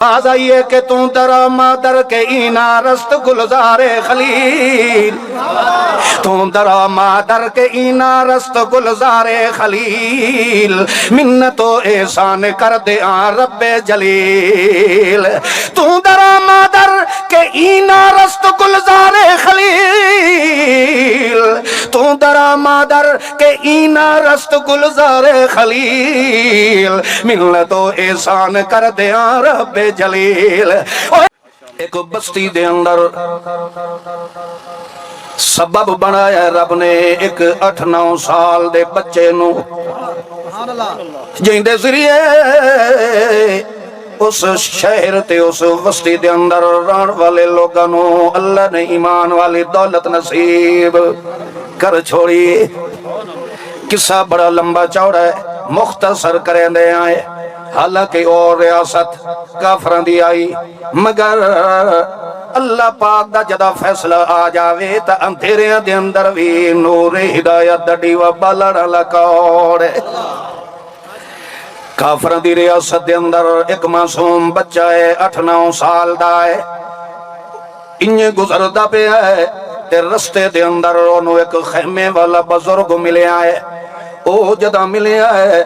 آزائیے کہ تو درا مادر کے اینا رست گلزار خلیل، تو درا مادر کے اینا رست گلزار خلیل، منت و احسان کر دے آن رب جلیل۔ تو درا مادر کے اینا رست گلزار خلیل، تو درا مادر کے اینا رست گلزار خلیل، منت و احسان کر دے آن رب جلیل۔ ایک بستی دے اندر سبب بنایا رب نے ایک 8-9 سال دے بچے نو، جن دے ذریعے اس شہر تے اس بستی دے اندر رہن والے لوگاں نو اللہ نے ایمان والی دولت نصیب کر چھوڑی۔ قصہ بڑا لمبا چوڑا ہے، مختصر کریں دے آئے۔ حالانکہ اور ریاست کافران دی آئی، مگر اللہ پاک دا جدا فیصلہ آ جاوے تا اندھیریاں دے اندر بھی نور ہدایت دا ڈیوا بالڑا لکوڑے۔ کافران دی ریاست دے اندر ایک معصوم بچہ ہے، 8-9 سال دا ہے، انہیں گزردہ پہ ہے تے رستے دے اندر انہوں ایک خیمے والا بزرگ ملے آئے۔ او جدا ملے آئے،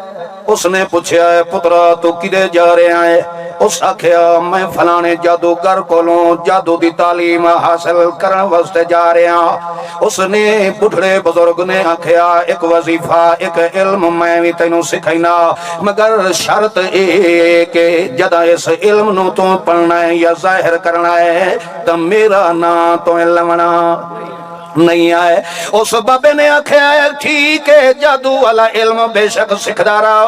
اس نے پوچھا ہے پترا تو کدے جا رہے ہیں؟ اس آکھیا میں فلانے جادوگر کولوں جادو دی تعلیم حاصل کرن واسطے جا رہے ہیں۔ اس نے بڑھڑے بزرگ نے آکھیا ایک وظیفہ ایک علم میں بھی تینوں سکھائینا، مگر شرط کہ جدا اس علم نو تو پڑھنا ہے یا ظاہر کرنا ہے تو میرا نا تو علمنا نہیں آئے۔ اس بابے نے آکھیا ہے ٹھیک ہے جادو والا علم بے شک سکھدا رہا،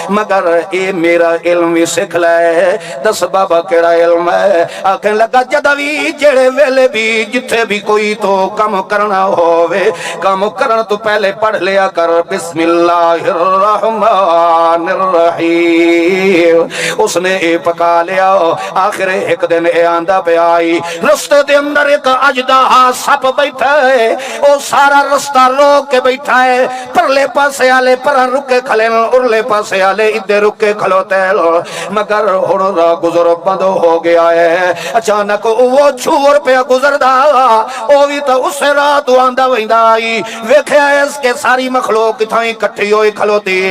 مگر اے میرا علم بھی سکھ لائے۔ دس بابا کیڑا علم ہے؟ آکھیں لگا جدوی جڑے ویلے بھی جتھے بھی کوئی تو کم کرنا ہووے، کم کرن تو پہلے پڑھ لیا کر بسم اللہ الرحمن الرحیم۔ اس نے اے پکا لیا۔ آخر ایک دن اے آندہ پہ آئی، رستے دے اندر ایک اجدہا سپ بیٹھا ہے، او سارا رستہ روک کے بیٹھا ہے، پرلے پاسے آلے پران رکے کھلے، ارلے پاسے آلے ادھے رکے کھلوتے، مگر ہنرا گزر بند ہو گیا ہے۔ اچانک وہ چھوڑ پہ گزر دا، او بھی تا اسے رات آندہ ویندہ آئی، ویکھے اس کے ساری مخلوق تھائیں کٹھی ہوئی کھلوتی۔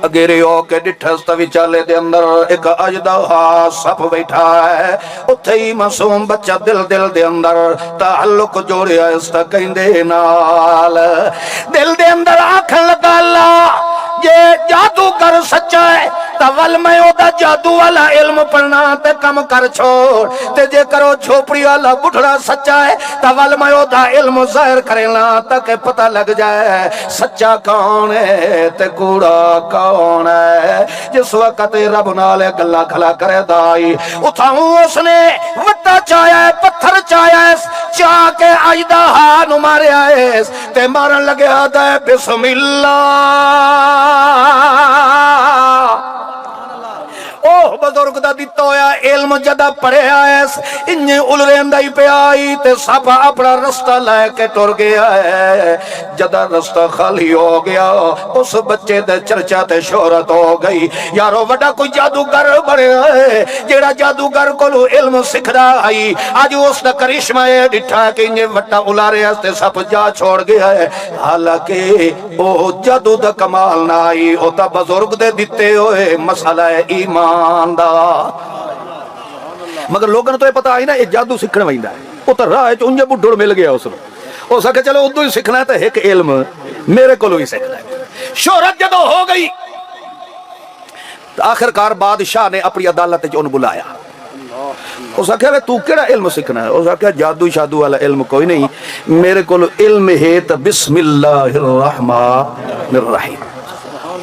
اگیرے ہو کے ڈٹھس توی چالے دے اندر ایک اجدہا سپ بیٹھا ہے۔ اتھے ہی معصوم بچہ دل دے اندر تعلق جوڑیا اس تا کہندے نال، دل دے اندر آکھن لگا اللہ یہ جادوگر سچا ہے تول میں اودا جادو والا علم پڑھنا تے کم کر چھوڑ، تے جے کرو چھوپڑی والا بڑھڑا سچا ہے تول میں اودا علم ظاہر کرنا تاکہ پتہ لگ جائے سچا کون ہے تے کوڑا کون ہے۔ جس وقت رب نالے گلہ کھلا کرے دائی، اتھاؤں اس نے وٹا چایا ہے پتھر چایا ہے، چاہ کے اجدہا نو مارے آئے تے مارن لگے آدھا ہے بسم اللہ۔ اوہ بزرگ دا دیتا ہویا علم جدا پڑھے آئے، انہیں علرے اندائی پہ آئی تے ساپا اپنا رستہ لائے کے ٹور گیا ہے۔ جدا رستہ خالی ہو گیا، اس بچے دے چرچا تے شہرت ہو گئی، یارو وڈا کوئی جادوگر بڑے آئے جیڑا جادوگر کو لو علم سکھ رہا آئی۔ آج اس دا کرشمہ ہے ڈٹھا کہ انہیں وٹا علارے ہستے سپ جا چھوڑ گیا ہے، حالانکہ او جادو دا کمال نہ آئی، او تا بزرگ دے دیتے ہوئے مسئلہ ایمان دا۔ مگر لوگوں نے تو یہ پتا آئی نا یہ جادو سکھنے وائندہ ہے، وہ تو راہ ہے جو انجھے بڑھڑ مل گیا اس نے، وہ سکھے چلو ادھو ہی سکھنا ہے تو ایک علم میرے کو لو ہی سکھنا ہے۔ شہرت جدو ہو گئی، آخرکار بادشاہ نے اپنی عدالت جو ان بلایا، اس نے کہا تو کیڑا علم سکھنا ہے؟ اس نے کہا جادو شادو والا علم کوئی نہیں، میرے کو علم ہے تو بسم اللہ الرحمن الرحیم۔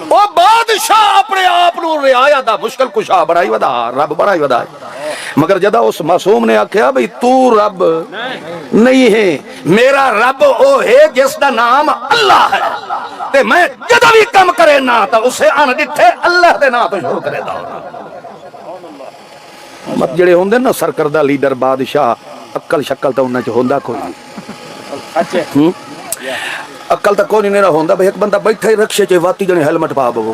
وہ بادشاہ اپنے آپ نو رعایا دا مشکل کشا بڑھائی ودا، رب بڑھائی ودا، مگر جدا اس معصوم نے آکھیا بھئی تو رب نہیں ہے، میرا رب او ہے جس دا نام اللہ ہے، تے میں جدا بھی کم کرے نا تا اسے آن ڈٹھے اللہ دے نا تو شروع کرے دا۔ مت جڑے ہوندے نا سرکردہ لیڈر بادشاہ، عقل شکل تا انہاں چ ہوندا کوئی عقل تا کوئی نہیں رہا ہوندا، بھئی ایک بندہ بیٹھا ہی رکشے چے واتی جنے ہیلمٹ پا بو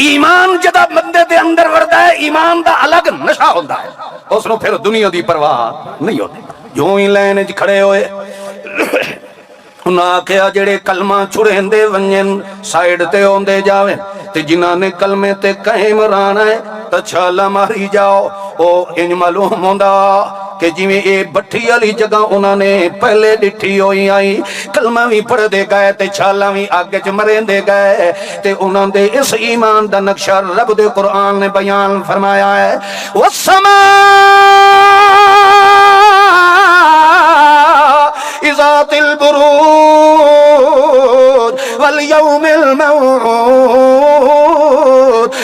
ایمان جدا بندے دے اندر وردا ہے ایمان دا الگ نشہ ہوندا ہے اس نو پھر دنیا دی پرواہ نہیں ہوتی جو ہی لائن وچ کھڑے ہوئے انہاں آکھیا جڑے کلمہ چھڑیندے ونجن سائیڈ تے ہوندے جاویں تے جنہاں نے کلمے تے قائم رہنا ہے تے چھالا ماری جاؤ او انج معلوم ہوندا کہ جویں اے بٹھی والی جگہ انہاں نے پہلے ڈٹھی ہوئی آئی کلمہ بھی پڑھ دے گئے تے چھالا بھی آگے چ مرندے گئے تے انہاں دے اس ایمان دا نقشہ رب دے قرآن نے بیان فرمایا ہے والسماء ذات البروج واليوم الموعود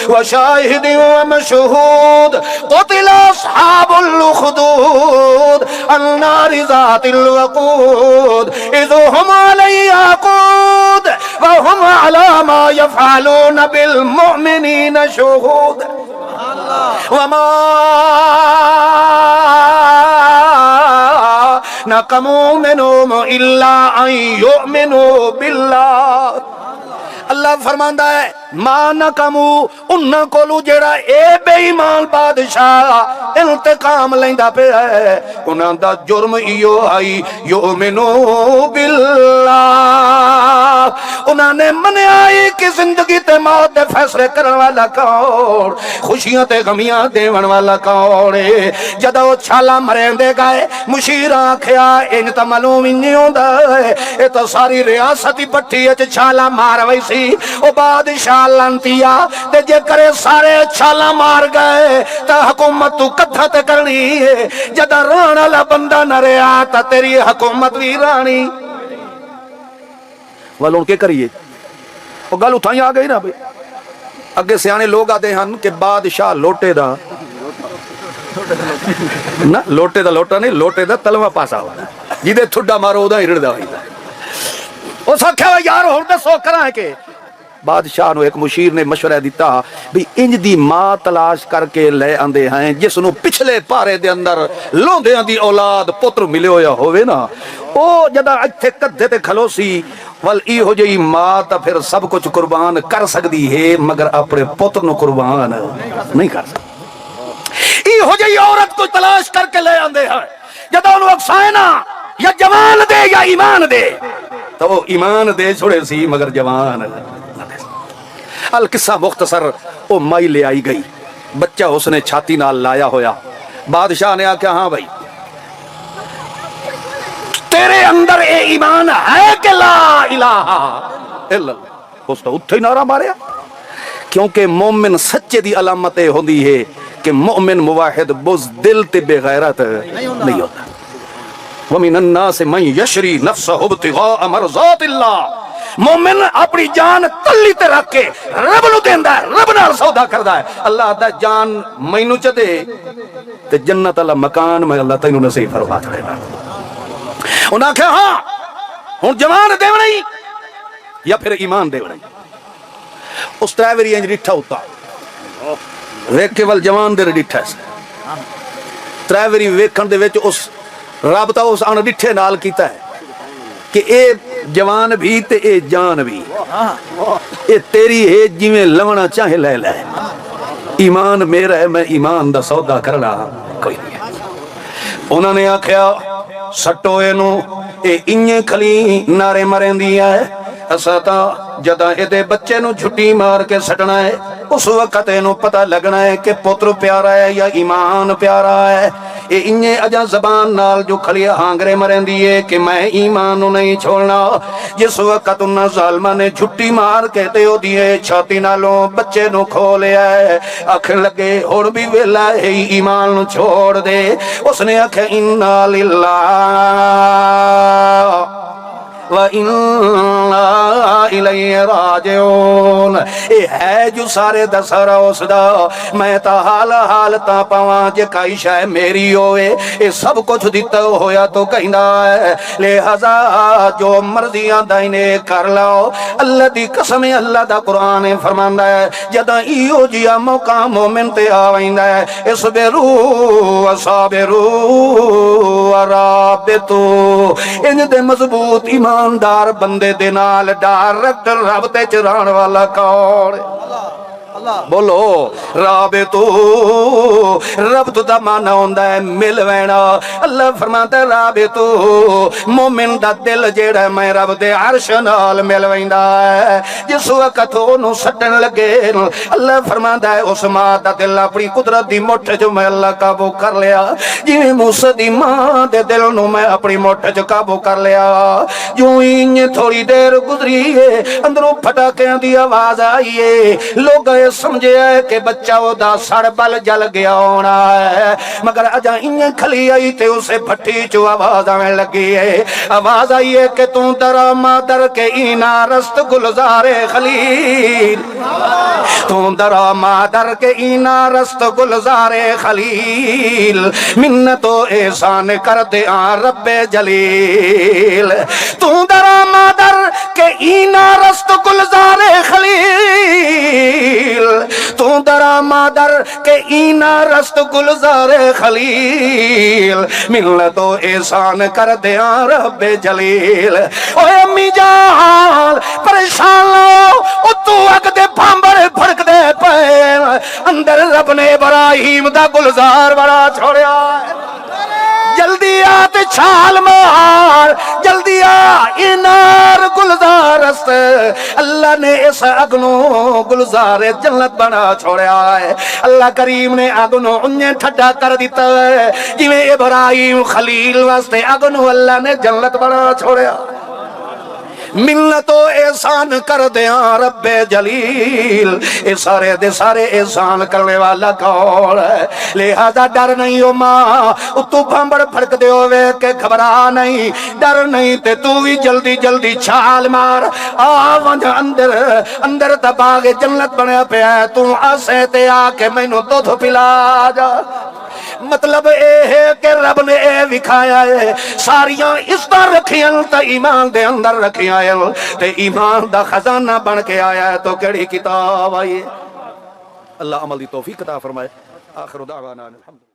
وشاهد ومشهود قتل أصحاب الأخدود النار ذات الوقود إذ هم عليها قود وهم على ما يفعلون بالمؤمنين شهود وما نقموا منهم إلا أن يؤمنوا بالله اللہ فرماندا ہے ما نقمو انہاں کولو جڑا اے بے ایمان بادشاہ انتقام لیندا پیا ہے انہاں دا جرم ایو آئی یؤمنو باللہ انہاں نے منیا کہ زندگی تے موت دے فیصلے کرن والا کون خوشیاں تے غمیاں دیون والا کون جدوں چھالا مرندے گئے مشیر آکھیا ان تے معلوم ہی نہیں ہوندا اے تے ساری ریاست ہی بٹھی وچ چھالا مار وئی سی او بادشاہ لانتیا تے جے کرے سارے چھالا مار گئے تے حکومت تو کتھا تے کرنی ہے جدا رہن والا بندہ نہ رہیا تے تیری حکومت بھی رانی والوں کے کریے وہ گل اتھائی آ گئی نا بھئی اگے سیانے لوگ آتے ہیں کہ بادشاہ لوٹے دا نا لوٹے دا لوٹا نہیں لوٹے دا تلوہ پاسا ہوتا جیدے تھوڑا مارو دا ہرڑ دا ہوئی وہ سکھیا ہوا یار ہوں دے سو کرائیں کہ بادشاہ نو ایک مشیر نے مشورہ دیتا بھی انج دی ماں تلاش کر کے لے آندے ہیں جس نو پچھلے پارے دے اندر لوندیاں دی اولاد پتر ملے ہویا ہوئے نا او جدا اتھے کدھے تے کھلو سی ول ای ہو جئی ماں تا پھر سب کچھ قربان کر سکتی ہے مگر اپنے پتر نو قربان نہیں کر سکتی ای ہو جئی عورت کو تلاش کر کے لے آندے ہیں جدا انو اکسائنا یا جوان دے یا ایمان دے تو وہ ایمان دے چھوڑے سی مگر جوان القصہ مختصر وہ مائی لے آئی گئی بچہ اس نے چھاتی نال لایا ہویا بادشاہ نے آکھا ہاں بھائی تیرے اندر اے ایمان ہے کہ لا الہ الا اللہ اس نے اتھے نعرہ ماریا کیونکہ مومن سچے دی علامتیں ہوندی ہے کہ مومن موحد بزدل تے بے غیرت نہیں ہوتا وَمِنَ النَّاسِ مَنْ يَشْرِي نَفْسَهُ ابْتِغَاءَ مَرْضَاتِ اللَّهِ مومن اپنی جان تلی تے رکھ کے رب نو دیندا ہے رب نال سودا کردا ہے اللہ دا جان مینوں چ دے تے جنت والا مکان میں اللہ تینوں نصیب فرما دے گا انہاں کہا ہاں ہن جوان دیونا ہی یا پھر ایمان دیونا ہی اس ڈرائیوری انج ڈٹھا ہوتا ویکھ کے ول جوان دے ڈٹھا ہے ڈرائیوری ویکھن دے وچ اس رابطہ اس ان ڈٹھے نال کیتا ہے کہ اے جوان بھی تے اے جان بھی اے تیری ہے جویں لونا چاہے لے لے ایمان میرا ہے میں ایمان دا سودا کرنا کوئی نہیں ہے انہوں نے آکھیا سٹو اینو اے انجے کھلی نارے مرین دیا ہے اساتا جدا اے دے بچے نو جھٹی مار کے سٹنا ہے اس وقت اینو پتہ لگنا ہے کہ پتر پیارا ہے یا ایمان پیارا ہے اے انجے اجا زبان نال جو کھلی ہانگرے مرین دیئے کہ میں ایمان نو نہیں چھوڑنا جس وقت انہا ظالمہ نے جھٹی مار کے دیو دیئے چھاتی نالوں بچے نو کھولے آئے اکھ لگے اور بھی ویلا ہے ایمان نو چھوڑ دے اس نے اکھ اِنَّا لِلَّهِ وَإِنَّا إِلَيْهِ راجعون اے ہے جو سارے دسرا اس دا میں تا حال تا پاواں جے کئی شے میری ہوئے اے سب کچھ دیتا ہویا تو کہندا ہے لہذا جو مرضیاں دائنے کر لاؤ اللہ دی قسم اللہ دا قرآن فرماندا ہے جدا ایو جیا موقع مومن تے آویندا ہے اصبروا وصابروا ورابطوا ان دے مضبوط ایماندار بندے دے نال ڈائریکٹ رابطے چ رہن والا کون بولو رابطو ربط دا معنی ہوندا ہے مل وینا اللہ فرماتا ہے رابطو مومن دا دل جیڑا میں رب دے عرش نال مل ویندا ہے جس وقت اونوں سٹن لگے اللہ فرماتا ہے اس ماں دا دل اپنی قدرت دی مٹھ جو میں اللہ قابو کر لیا جویں موسی دی ماں دے دل نوں میں اپنی مٹھ جو قابو کر لیا جو ہی تھوڑی دیر گزری ہے اندروں پھٹاکیاں دی آواز آئی ہے لوگ سمجھے کہ بچہ او دا سڑ بل جل گیا ہونا ہے مگر اجا انہیں کھلی آئی تے اسے پھٹی چو آواز آنے لگی ہے آواز آئی ہے کہ تو درا مادر کے اینا رست گلزار خلیل تو درا مادر کے اینا رست گلزار خلیل منت و احسان کر دے آن رب جلیل تو درا مادر کے اینا رست گلزار خلیل تو درا مادر کے اینا رست گلزار خلیل ملت و احسان کر دیا رب جلیل اوے امی جان پریشان لو تو اگ دے بھامبر بھڑک دے پے اندر رب نے ابراہیم دا گلزار بڑا چھوڑیا جلدی آت چھال مار جلدی آئینار گلزار است اللہ نے اس اگنوں گلزار جنت بنا چھوڑیا ہے اللہ کریم نے اگنوں انہیں ٹھڈا کر دیتا ہے جویں ابراہیم خلیل واسطے اگنوں اللہ نے جنت بنا چھوڑیا منت و احسان کر دیا رب جلیل اے سارے دے سارے احسان کرنے والا کون ہے لہذا ڈر نہیں ہو ماں تو بھامبڑ پھڑک دے ہوئے کہ گھبرا نہیں ڈر نہیں تے تو بھی جلدی جلدی چھال مار آوانج اندر تباغ جنت بنے پہ ہے تو آسے تے آکے میں نو دودھ پلا جا مطلب اے ہے کہ رب نے اے وکھایا ہے ساریاں اس طرح رکھیاں تا ایمان دے اندر رکھیاں تے ایمان دا خزانہ بن کے آیا ہے تو کیڑی کتاب آئی اللہ عمل دی توفیق عطا فرمائے آخر دعوانا الحمد